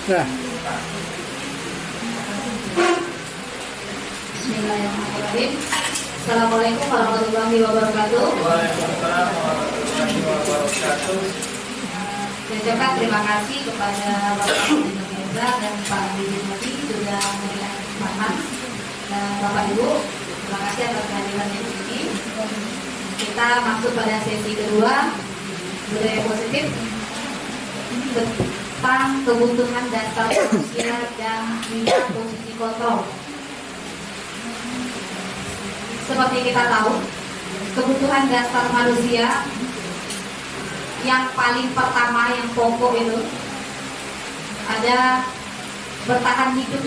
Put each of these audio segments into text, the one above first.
Nah, Bismillahirrahmanirrahim. Assalamualaikum warahmatullahi wabarakatuh. Waalaikumsalam warahmatullahi wabarakatuh. Saya ucapkan terima kasih kepada Bapak Adi Mirza dan Pak Adi Mati sudah memberikan kesempatan, dan Bapak Ibu terima kasih atas kehadirannya di sini. Kita masuk pada sesi kedua budaya positif tentang kebutuhan dasar manusia dan minat posisi kontrol. Seperti kita tahu, kebutuhan dasar manusia yang paling pertama, yang pokok itu ada bertahan hidup.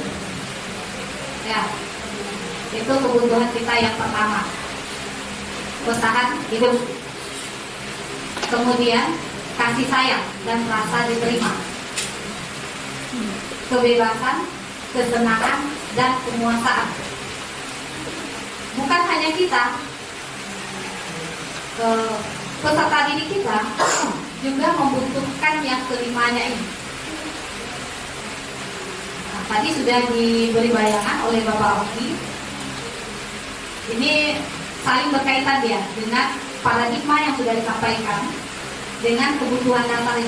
Ya, itu kebutuhan kita yang pertama, bertahan hidup. Kemudian kasih sayang dan rasa diterima, kebebasan, kesenangan, dan kemuasaan. Bukan hanya kita, peserta didik kita juga membutuhkan yang kelimanya ini. Nah, tadi sudah diberi bayangan oleh Bapak Oki. Ini saling berkaitan ya dengan paradigma yang sudah disampaikan dengan kebutuhan dasar ini.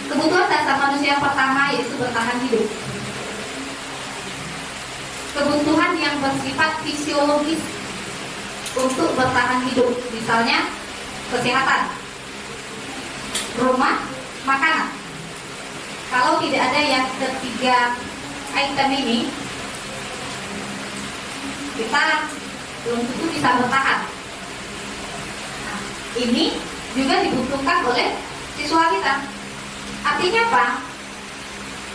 Kebutuhan dasar manusia yang pertama yaitu bertahan hidup. Kebutuhan yang bersifat fisiologis untuk bertahan hidup, misalnya kesehatan, rumah, makanan. Kalau tidak ada yang ketiga item ini, kita belum tentu bisa bertahan. Nah, ini juga dibutuhkan oleh siswa kita. Artinya apa?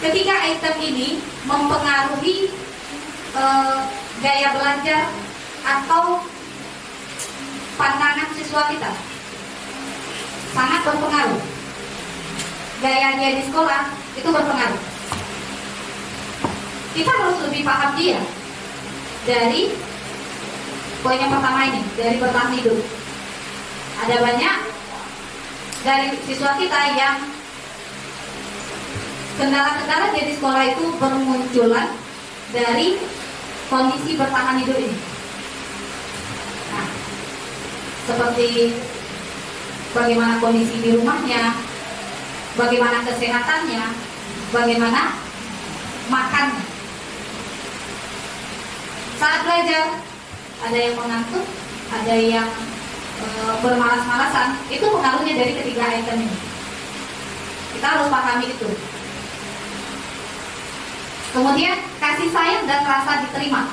Ketika item ini mempengaruhi gaya belajar atau pandangan siswa kita, sangat berpengaruh. Gaya dia di sekolah itu berpengaruh. Kita harus lebih paham dia dari poin yang pertama ini, dari bertahan hidup. Ada banyak dari siswa kita yang kendala-kendala dia di sekolah itu bermunculan dari kondisi bertahan hidup ini. Nah, seperti bagaimana kondisi di rumahnya, bagaimana kesehatannya, bagaimana makannya. Saat belajar, ada yang mengantuk, ada yang bermalas-malasan. Itu pengaruhnya dari ketiga item ini. Kita harus pahami itu. Kemudian kasih sayang dan rasa diterima.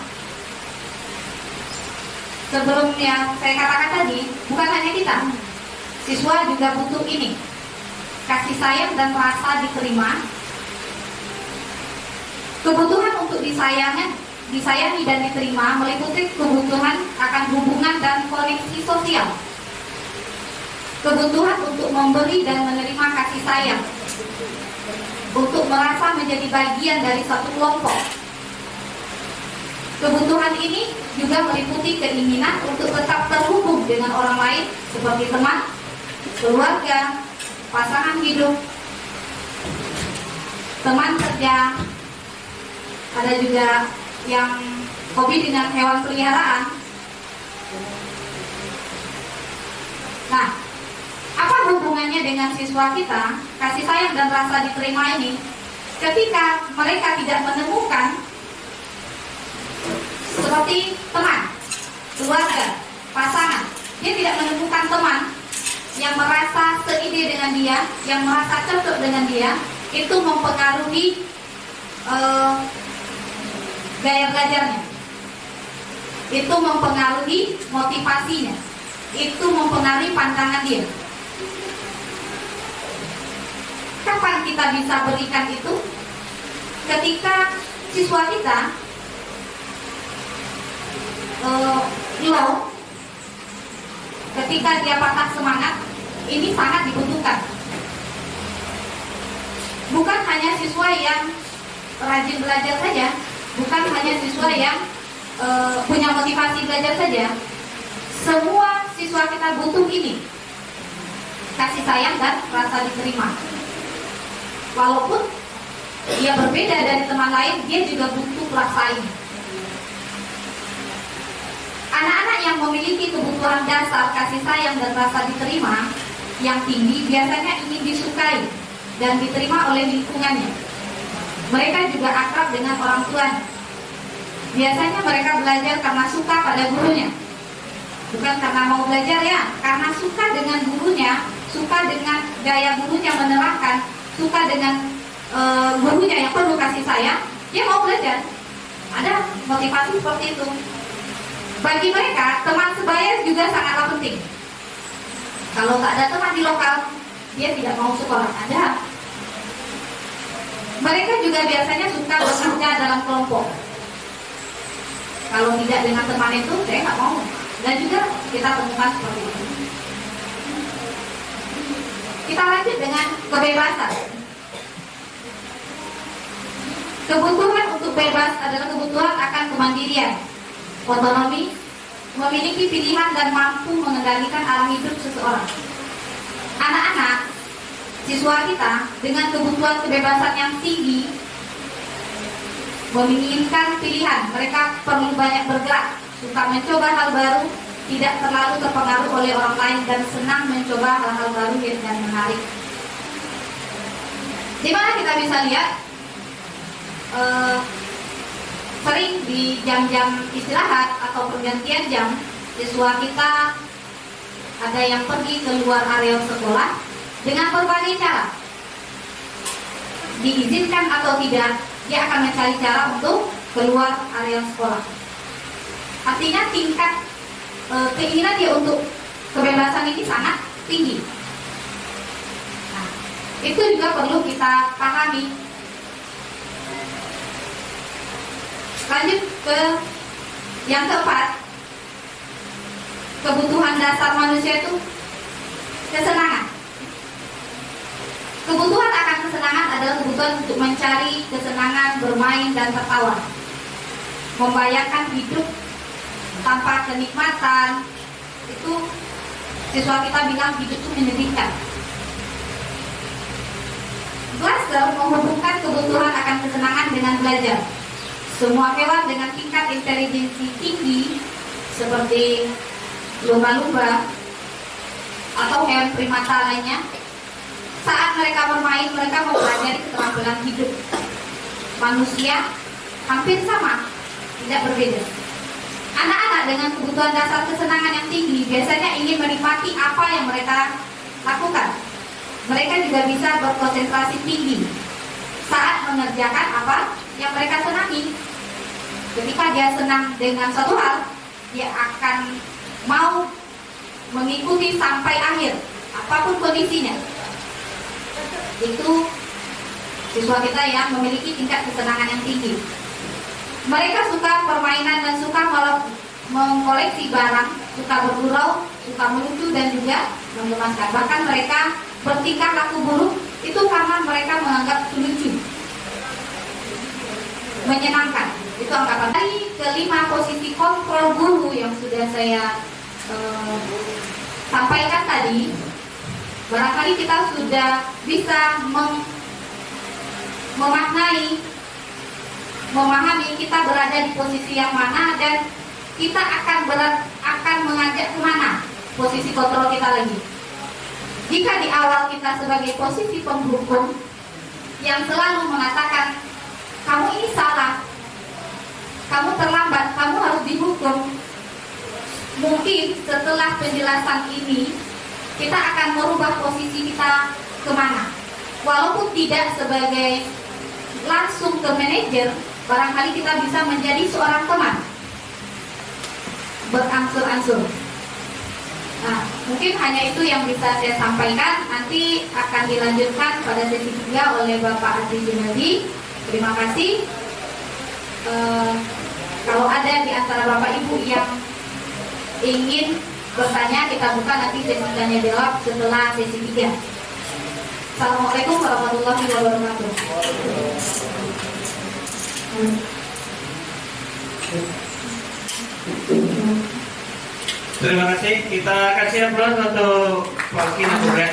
Sebelum yang saya katakan tadi, bukan hanya kita, siswa juga butuh ini, kasih sayang dan rasa diterima. Kebutuhan untuk disayangi dan diterima meliputi kebutuhan akan hubungan dan koneksi sosial, kebutuhan untuk memberi dan menerima kasih sayang, untuk merasa menjadi bagian dari satu kelompok. Kebutuhan ini juga meliputi keinginan untuk tetap terhubung dengan orang lain seperti teman, keluarga, pasangan hidup, teman kerja. Ada juga yang hobi dengan hewan peliharaan. Nah, apa hubungannya dengan siswa kita? Kasih sayang dan rasa diterima ini, ketika mereka tidak menemukan seperti teman, keluarga, pasangan, dia tidak menemukan teman yang merasa seide dengan dia, yang merasa cocok dengan dia, itu mempengaruhi gaya belajarnya, itu mempengaruhi motivasinya, itu mempengaruhi pandangan dia. Kapan kita bisa berikan itu? Ketika siswa kita low, ketika dia patah semangat, ini sangat dibutuhkan. Bukan hanya siswa yang rajin belajar saja, bukan hanya siswa yang punya motivasi belajar saja. Semua siswa kita butuh ini, kasih sayang dan rasa diterima. Walaupun dia berbeda dari teman lain, dia juga butuh perasaan. Anak-anak yang memiliki kebutuhan dasar kasih sayang dan rasa diterima yang tinggi biasanya ingin disukai dan diterima oleh lingkungannya. Mereka juga akrab dengan orang tuanya. Biasanya mereka belajar karena suka pada gurunya, bukan karena mau belajar ya, karena suka dengan gurunya, suka dengan gaya gurunya menerangkan, suka dengan gurunya yang penuh kasih sayang, dia mau belajar. Ada motivasi seperti itu. Bagi mereka, teman sebaya juga sangatlah penting. Kalau tak ada teman di lokal, dia tidak mau sekolah. Ada. Mereka juga biasanya suka bekerja dalam kelompok. Kalau tidak dengan teman itu, saya nggak mau. Dan juga kita temukan seperti itu. Kita lanjut dengan kebebasan. Kebutuhan untuk bebas adalah kebutuhan akan kemandirian, otonomi, memiliki pilihan dan mampu mengendalikan arah hidup seseorang. Anak-anak, siswa kita dengan kebutuhan kebebasan yang tinggi menginginkan pilihan. Mereka perlu banyak bergerak, suka mencoba hal baru, tidak terlalu terpengaruh oleh orang lain dan senang mencoba hal-hal baru dan menarik. Di mana kita bisa lihat sering di jam-jam istirahat atau pergantian jam, siswa kita ada yang pergi keluar area sekolah dengan berbagai cara. Diizinkan atau tidak, dia akan mencari cara untuk keluar area sekolah. Artinya tingkat keinginan dia untuk kebebasan ini sangat tinggi. Nah, itu juga perlu kita pahami. Lanjut ke yang keempat, kebutuhan dasar manusia itu kesenangan. Kebutuhan akan kesenangan adalah kebutuhan untuk mencari kesenangan, bermain dan tertawa, membayangkan hidup tanpa kenikmatan. Itu siswa kita bilang hidup itu menyedihkan. Glasgow menghubungkan kebutuhan akan kesenangan dengan belajar. Semua hewan dengan tingkat intelijensi tinggi seperti lumba-lumba atau hewan primata lainnya, saat mereka bermain, mereka mempelajari keterampilan hidup. Manusia hampir sama, tidak berbeda. Anak-anak dengan kebutuhan dasar kesenangan yang tinggi biasanya ingin menikmati apa yang mereka lakukan. Mereka juga bisa berkonsentrasi tinggi saat mengerjakan apa yang mereka senangi. Ketika dia senang dengan suatu hal, dia akan mau mengikuti sampai akhir, apapun kondisinya. Itu siswa kita yang memiliki tingkat kesenangan yang tinggi. Mereka suka permainan dan suka mengkoleksi barang, suka bergurau, suka melucu dan juga menggemaskan. Bahkan mereka bertingkah laku buruk itu karena mereka menganggap lucu, menyenangkan. Itu anggapan. Dari kelima, posisi kontrol guru yang sudah saya sampaikan tadi, barangkali kita sudah bisa memahami kita berada di posisi yang mana dan kita akan mengajak kemana posisi kontrol kita lagi. Jika di awal kita sebagai posisi penghukum yang selalu mengatakan kamu ini salah, kamu terlambat, kamu harus dihukum, mungkin setelah penjelasan ini kita akan merubah posisi kita kemana. Walaupun tidak sebagai langsung ke manajer, barangkali kita bisa menjadi seorang teman, berangsur-angsur. Nah, mungkin hanya itu yang bisa saya sampaikan. Nanti akan dilanjutkan pada sesi 3 oleh Bapak Adri Junadi. Terima kasih. Kalau ada di antara Bapak Ibu yang ingin bertanya, kita buka nanti sesi tanya jawab setelah sesi 3. Assalamualaikum warahmatullahi wabarakatuh. Terima kasih. Kita kasih aplaus untuk Pak Kina Buret.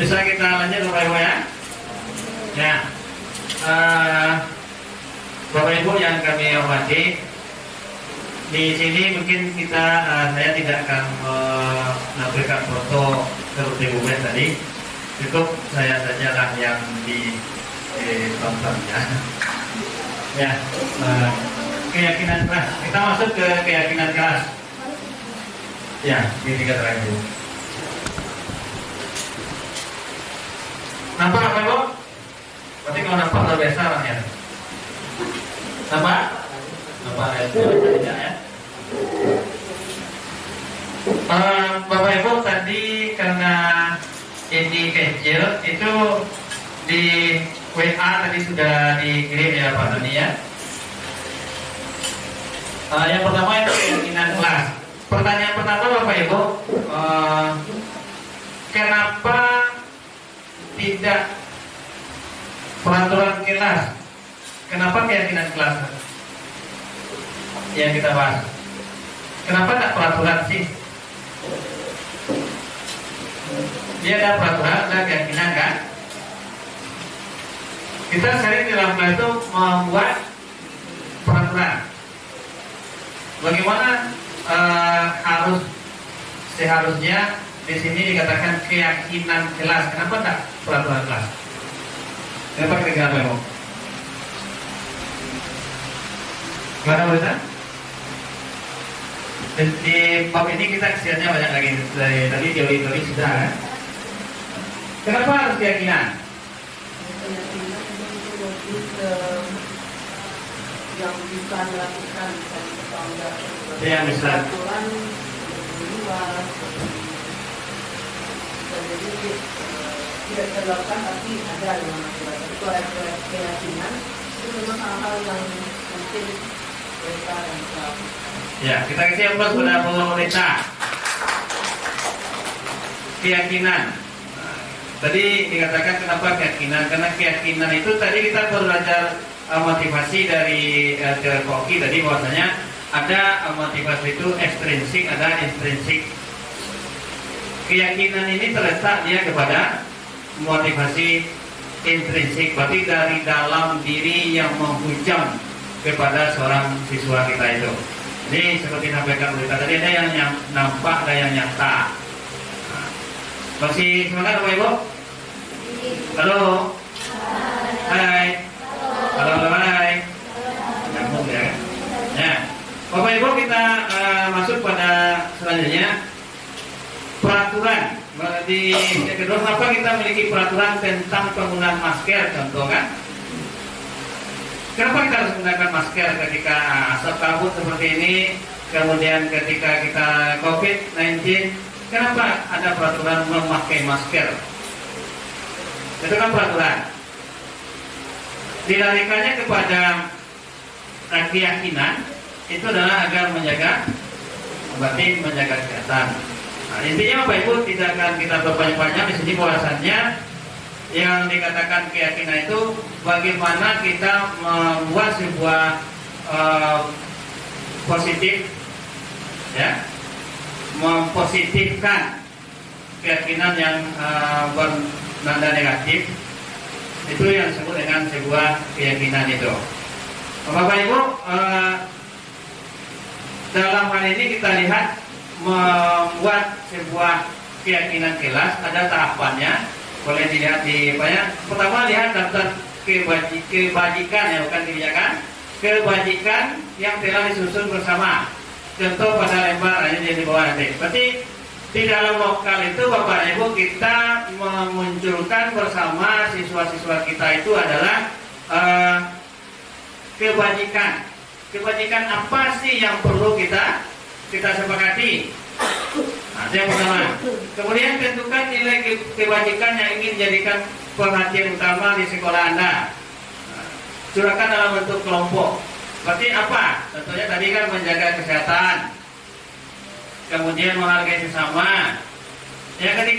Bisa kita lanjut Bapak Ibu ya? Ya, Bapak Ibu yang kami hormati, di sini mungkin saya tidak akan menampilkan foto seperti Bu Ben tadi. Cukup saya sajalah yang ditontonnya. Ya, keyakinan kelas. Kita masuk ke keyakinan kelas. Ya, ini tiga terakhir. Nampak apa Ibu? Berarti kalau nampak luar biasa lah ya. Nampak? Nampak ya. Bapak Ibu tadi karena ini kecil itu di WA tadi sudah dikirim ya Pak Doni ya. Yang pertama itu keyakinan kelas. Pertanyaan pertama Bapak Ibu, kenapa tidak peraturan kelas? Kenapa keyakinan kelas yang kita bahas? Kenapa tak peraturan sih? Dia ada peraturan, ada keyakinan kan? Kita sering di dalam kelas itu membuat peraturan. Bagaimana seharusnya di sini dikatakan keyakinan kelas? Kenapa tak peraturan kelas? Kenapa kira-kira Bapak? Gimana Bapak? Di bab ini kita kesiannya banyak lagi. Tadi teori-teori sudah kan? Kenapa harus keyakinan? Keyakinan itu lebih ke yang bisa dilakukan, bisa dipertanggungjawabkan. Yang bisa. Aturan luas. Jadi tidak terlakukan tapi ada yang mengakibatkan. Itu ada keyakinan itu memang hal-hal yang mungkin mereka dan Ya, kita kasih aplaus pada pemerintah. Keyakinan. Tadi dikatakan kenapa keyakinan? Karena keyakinan itu tadi kita belajar motivasi dari teori Koki tadi bahwasanya ada motivasi itu ekstrinsik, ada intrinsik. Keyakinan ini terletak dia kepada motivasi intrinsik, berarti dari dalam diri yang menghujam kepada seorang siswa kita itu. Ini seperti sampaikan berita tadi, ada yang nampak, ada yang nyata. Masih semangat Bapak Ibu? Halo. Hai. Halo, hai. Nyambung ya. Ya. Bapak Ibu kita masuk pada selanjutnya peraturan. Di yang kedua, kenapa kita memiliki peraturan tentang penggunaan masker contoh kan? Kenapa kita harus menggunakan masker ketika asap kabut seperti ini, kemudian ketika kita COVID-19, kenapa ada peraturan memakai masker? Itu kan peraturan. Dilarikannya kepada keyakinan, itu adalah agar menjaga batin, menjaga kesehatan. Nah, intinya Bapak Ibu tidak akan kita berpanjang-panjang di sini bahwasannya yang dikatakan keyakinan itu bagaimana kita membuat sebuah positif, ya, mempositifkan keyakinan yang bernada negatif, itu yang disebut dengan sebuah keyakinan itu. Bapak Ibu, dalam hal ini kita lihat membuat sebuah keyakinan kelas ada tahapannya. Boleh dilihat di banyak. Pertama lihat daftar kebajikan ya, bukan kebijakan. Kebajikan yang telah disusun bersama. Contoh pada lembar ini di bawah nanti. Berarti di dalam lokal itu Bapak Ibu kita memunculkan bersama siswa-siswa kita itu adalah kebajikan. Kebajikan apa sih yang perlu kita sepakati? Nah, yang pertama. Kemudian tentukan nilai kebajikan yang ingin dijadikan perhatian utama di sekolah Anda. Curahkan dalam bentuk kelompok. Berarti apa? Tentunya tadi kan menjaga kesehatan, kemudian menghargai sesama. Yang ketiga